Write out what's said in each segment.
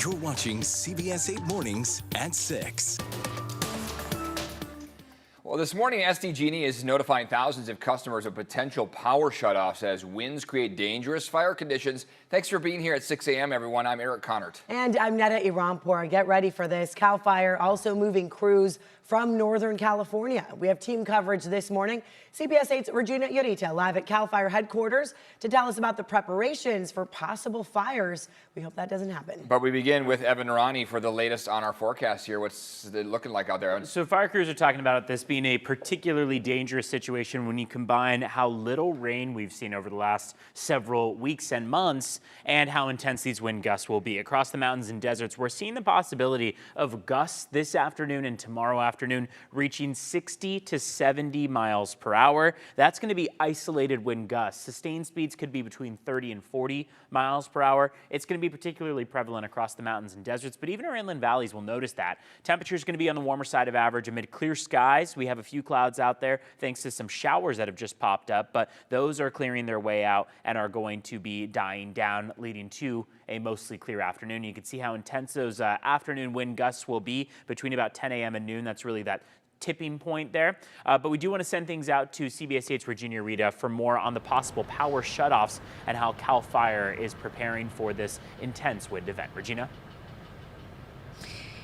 You're watching CBS 8 Mornings at 6. Well, this morning, SDG&E is notifying thousands of customers of potential power shutoffs as winds create dangerous fire conditions. Thanks for being here at 6 a.m., everyone. I'm Eric Connert. And I'm Netta Irampour. Get ready for this. CAL FIRE also moving crews from Northern California. We have team coverage this morning. CBS 8's Regina Yorita live at CAL FIRE headquarters to tell us about the preparations for possible fires. We hope that doesn't happen. But we begin with Evan Rani for the latest on our forecast here. What's it looking like out there? So fire crews are talking about this being a particularly dangerous situation when you combine how little rain we've seen over the last several weeks and months and how intense these wind gusts will be. Across the mountains and deserts, we're seeing the possibility of gusts this afternoon and tomorrow afternoon reaching 60 to 70 miles per hour. That's going to be isolated wind gusts. Sustained speeds could be between 30 and 40 miles per hour. It's going to be particularly prevalent across the mountains and deserts, but even our inland valleys will notice that. Temperature is going to be on the warmer side of average amid clear skies. We have a few clouds out there thanks to some showers that have just popped up, but those are clearing their way out and are going to be dying down, leading to a mostly clear afternoon. You can see how intense those afternoon wind gusts will be between about 10 a.m. and noon. That's really that tipping point there. But we do want to send things out to CBS 8's Regina Yorita for more on the possible power shutoffs and how CAL FIRE is preparing for this intense wind event. Regina?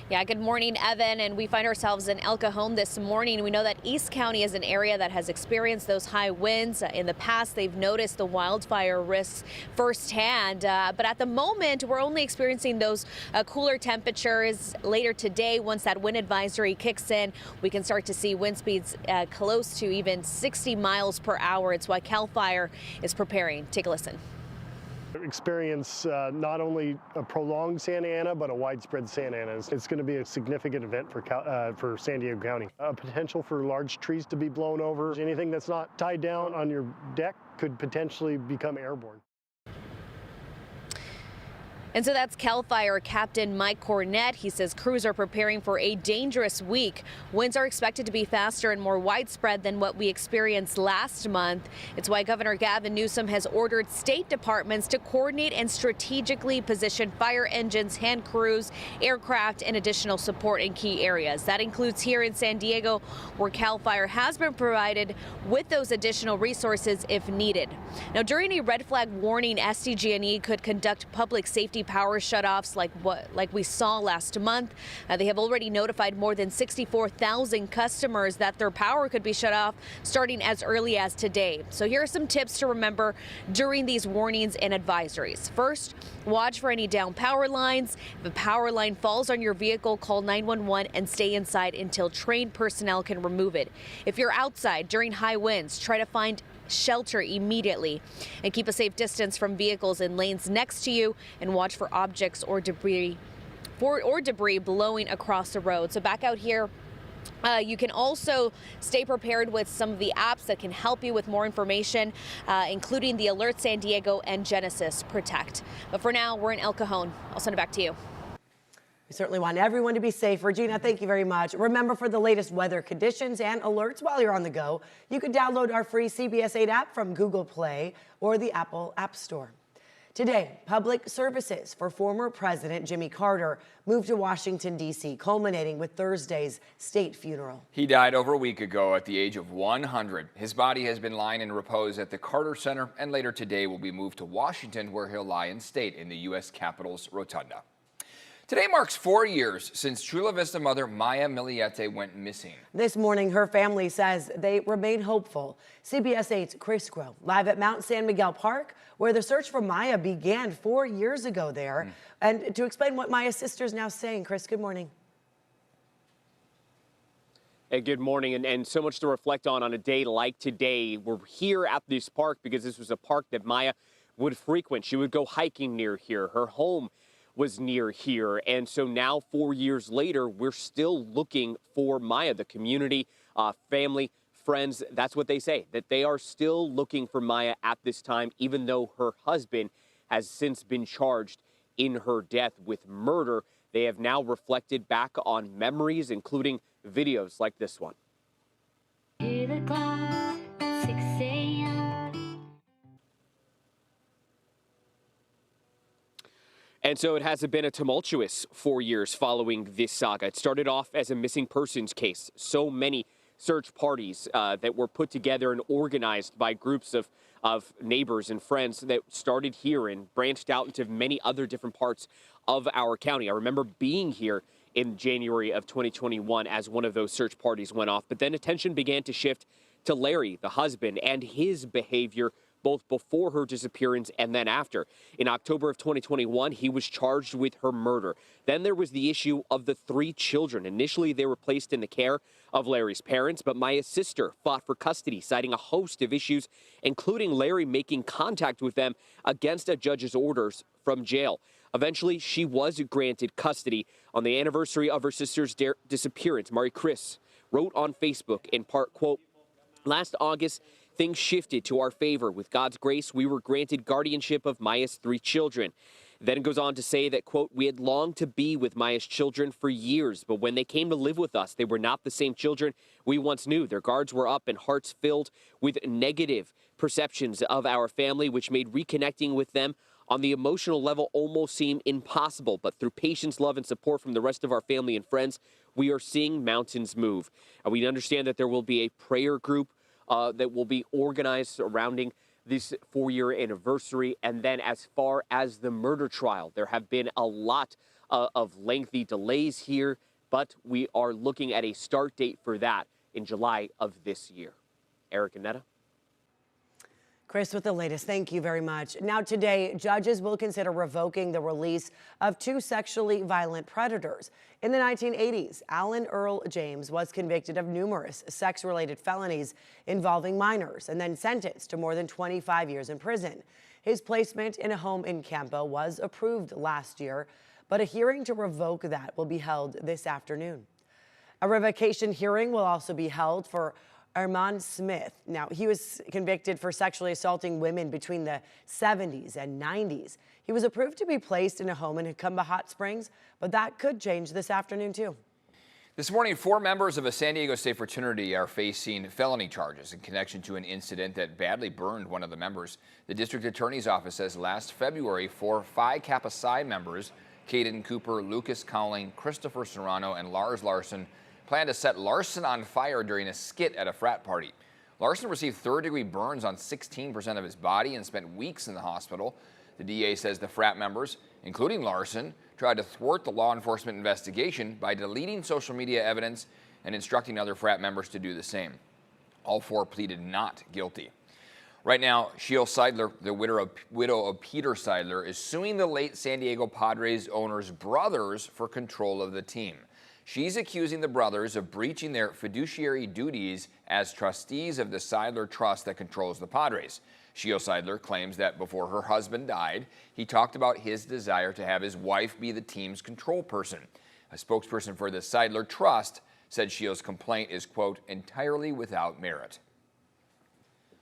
Yeah, good morning, Evan. And we find ourselves in El Cajon this morning. We know that East County is an area that has experienced those high winds. In the past, they've noticed the wildfire risks firsthand. But at the moment, we're only experiencing those cooler temperatures. Later today, once that wind advisory kicks in, we can start to see wind speeds close to even 60 miles per hour. It's why CAL FIRE is preparing. Take a listen. Experience not only a prolonged Santa Ana, but a widespread Santa Ana. It's going to be a significant event for San Diego County. Potential for large trees to be blown over. Anything that's not tied down on your deck could potentially become airborne. And so that's CAL FIRE Captain Mike Cornett. He says crews are preparing for a dangerous week. Winds are expected to be faster and more widespread than what we experienced last month. It's why Governor Gavin Newsom has ordered state departments to coordinate and strategically position fire engines, hand crews, aircraft, and additional support in key areas. That includes here in San Diego, where CAL FIRE has been provided with those additional resources if needed. Now, during a red flag warning, SDG&E could conduct public safety power shutoffs like we saw last month. They have already notified more than 64,000 customers that their power could be shut off starting as early as today. So here are some tips to remember during these warnings and advisories. First, watch for any down power lines. If a power line falls on your vehicle, call 911 and stay inside until trained personnel can remove it. If you're outside during high winds, try to find shelter immediately and keep a safe distance from vehicles in lanes next to you, and watch for objects or debris blowing across the road. So back out here, you can also stay prepared with some of the apps that can help you with more information, including the Alert San Diego and Genesis Protect. But for now, we're in El Cajon. I'll send it back to you. We certainly want everyone to be safe. Regina, thank you very much. Remember, for the latest weather conditions and alerts while you're on the go, you can download our free CBS 8 app from Google Play or the Apple App Store. Today, public services for former President Jimmy Carter moved to Washington, D.C., culminating with Thursday's state funeral. He died over a week ago at the age of 100. His body has been lying in repose at the Carter Center, and later today will be moved to Washington, where he'll lie in state in the U.S. Capitol's Rotunda. Today marks 4 years since Chula Vista mother Maya Millete went missing. This morning, her family says they remain hopeful. CBS 8's Chris Groh, live at Mount San Miguel Park, where the search for Maya began 4 years ago there. And to explain what Maya's sister is now saying, Chris, good morning. Hey, good morning, and so much to reflect on a day like today. We're here at this park because this was a park that Maya would frequent. She would go hiking near here. Her home was near here. And so now, 4 years later, we're still looking for Maya. The community, family, friends, that's what they say, that they are still looking for Maya at this time, even though her husband has since been charged in her death with murder. They have now reflected back on memories, including videos like this one. Hear the clock, 6 a.m. And so it has been a tumultuous 4 years following this saga. It started off as a missing persons case. So many search parties that were put together and organized by groups of neighbors and friends that started here and branched out into many other different parts of our county. I remember being here in January of 2021 as one of those search parties went off. But then attention began to shift to Larry, the husband, and his behavior both before her disappearance and then after. In October of 2021, he was charged with her murder. Then there was the issue of the 3 children. Initially, they were placed in the care of Larry's parents, but Maya's sister fought for custody, citing a host of issues, including Larry making contact with them against a judge's orders from jail. Eventually, she was granted custody. On the anniversary of her sister's disappearance, Mari Chris wrote on Facebook in part, quote, "Last August, things shifted to our favor. With God's grace, we were granted guardianship of Maya's 3 children. Then it goes on to say that, quote, "We had longed to be with Maya's children for years, but when they came to live with us, they were not the same children we once knew. Their guards were up and hearts filled with negative perceptions of our family, which made reconnecting with them on the emotional level almost seem impossible. But through patience, love, and support from the rest of our family and friends, we are seeing mountains move." And we understand that there will be a prayer group that will be organized surrounding this 4-year anniversary. And then as far as the murder trial, there have been a lot of lengthy delays here, but we are looking at a start date for that in July of this year. Eric and Netta. Chris with the latest. Thank you very much. Now today, judges will consider revoking the release of 2 sexually violent predators. In the 1980s, Alan Earl James was convicted of numerous sex-related felonies involving minors and then sentenced to more than 25 years in prison. His placement in a home in Campo was approved last year, but a hearing to revoke that will be held this afternoon. A revocation hearing will also be held for Armand Smith. Now, he was convicted for sexually assaulting women between the 70s and 90s. He was approved to be placed in a home in Hecumba Hot Springs, but that could change this afternoon, too. This morning, 4 members of a San Diego State fraternity are facing felony charges in connection to an incident that badly burned one of the members. The district attorney's office says last February, 4 Phi Kappa Psi members, Caden Cooper, Lucas Cowling, Christopher Serrano, and Lars Larson, planned to set Larson on fire during a skit at a frat party. Larson received 3rd-degree burns on 16% of his body and spent weeks in the hospital. The DA says the frat members, including Larson, tried to thwart the law enforcement investigation by deleting social media evidence and instructing other frat members to do the same. All 4 pleaded not guilty. Right now, Sheil Seidler, the widow of Peter Seidler, is suing the late San Diego Padres owner's brothers for control of the team. She's accusing the brothers of breaching their fiduciary duties as trustees of the Seidler Trust that controls the Padres. Sheil Seidler claims that before her husband died, he talked about his desire to have his wife be the team's control person. A spokesperson for the Seidler Trust said Sheil's complaint is, quote, entirely without merit.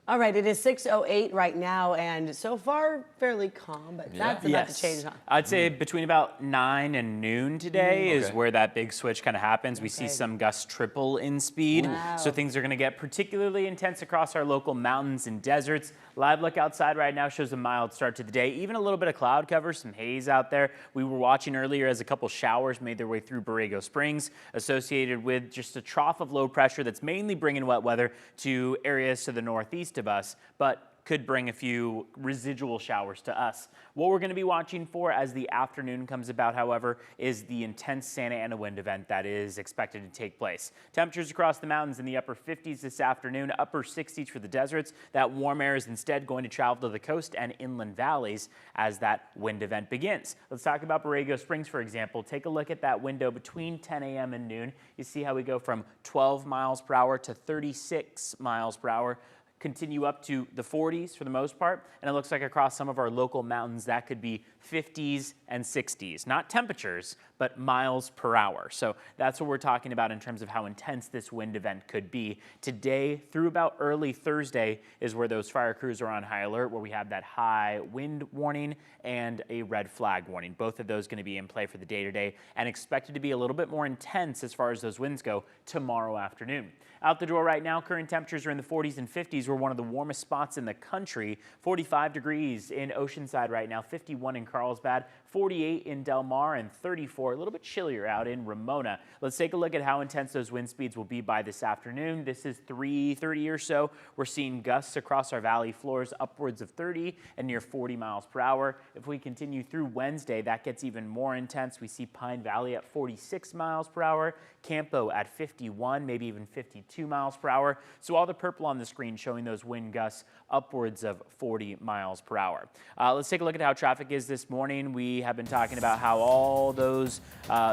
All right, it is 6:08 right now, and so far fairly calm, but that's about to change. Huh? I'd say between about 9 and noon today is where that big switch kind of happens. We see some gusts triple in speed, so things are going to get particularly intense across our local mountains and deserts. Live look outside right now shows a mild start to the day, even a little bit of cloud cover, some haze out there. We were watching earlier as a couple showers made their way through Borrego Springs, associated with just a trough of low pressure that's mainly bringing wet weather to areas to the northeast of us, but could bring a few residual showers to us. What we're going to be watching for as the afternoon comes about, however, is the intense Santa Ana wind event that is expected to take place. Temperatures across the mountains in the upper 50s this afternoon, upper 60s for the deserts. That warm air is instead going to travel to the coast and inland valleys as that wind event begins. Let's talk about Borrego Springs, for example. Take a look at that window between 10 a.m. and noon. You see how we go from 12 miles per hour to 36 miles per hour. Continue up to the 40s for the most part, and it looks like across some of our local mountains that could be 50s and 60s. Not temperatures, but miles per hour. So that's what we're talking about in terms of how intense this wind event could be. Today through about early Thursday is where those fire crews are on high alert, where we have that high wind warning and a red flag warning. Both of those going to be in play for the day today and expected to be a little bit more intense as far as those winds go tomorrow afternoon. Out the door right now, current temperatures are in the 40s and 50s. We're one of the warmest spots in the country. 45 degrees in Oceanside right now, 51 in Carlsbad, 48 in Del Mar, and 34, a little bit chillier out in Ramona. Let's take a look at how intense those wind speeds will be by this afternoon. This is 3:30 or so. We're seeing gusts across our valley floors upwards of 30 and near 40 miles per hour. If we continue through Wednesday, that gets even more intense. We see Pine Valley at 46 miles per hour, Campo at 51, maybe even 52 miles per hour. So all the purple on the screen showing those wind gusts upwards of 40 miles per hour. Let's take a look at how traffic is this morning. We have been talking about how all those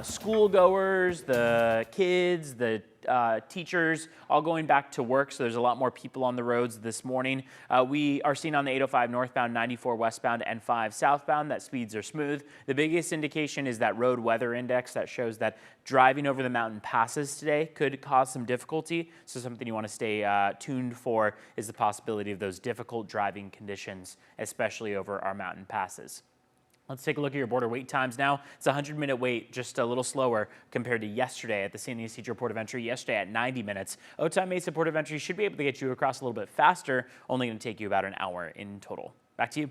school goers, the kids, the teachers all going back to work, so there's a lot more people on the roads this morning. We are seeing on the 805 northbound, 94 westbound, and 5 southbound that speeds are smooth. The biggest indication is that road weather index that shows that driving over the mountain passes today could cause some difficulty. So something you want to stay tuned for is the possibility of those difficult driving conditions, especially over our mountain passes. Let's take a look at your border wait times now. It's a 100-minute wait, just a little slower compared to yesterday at the San Ysidro Port of Entry. Yesterday at 90 minutes. Otay Mesa Port of Entry should be able to get you across a little bit faster, only going to take you about an hour in total. Back to you.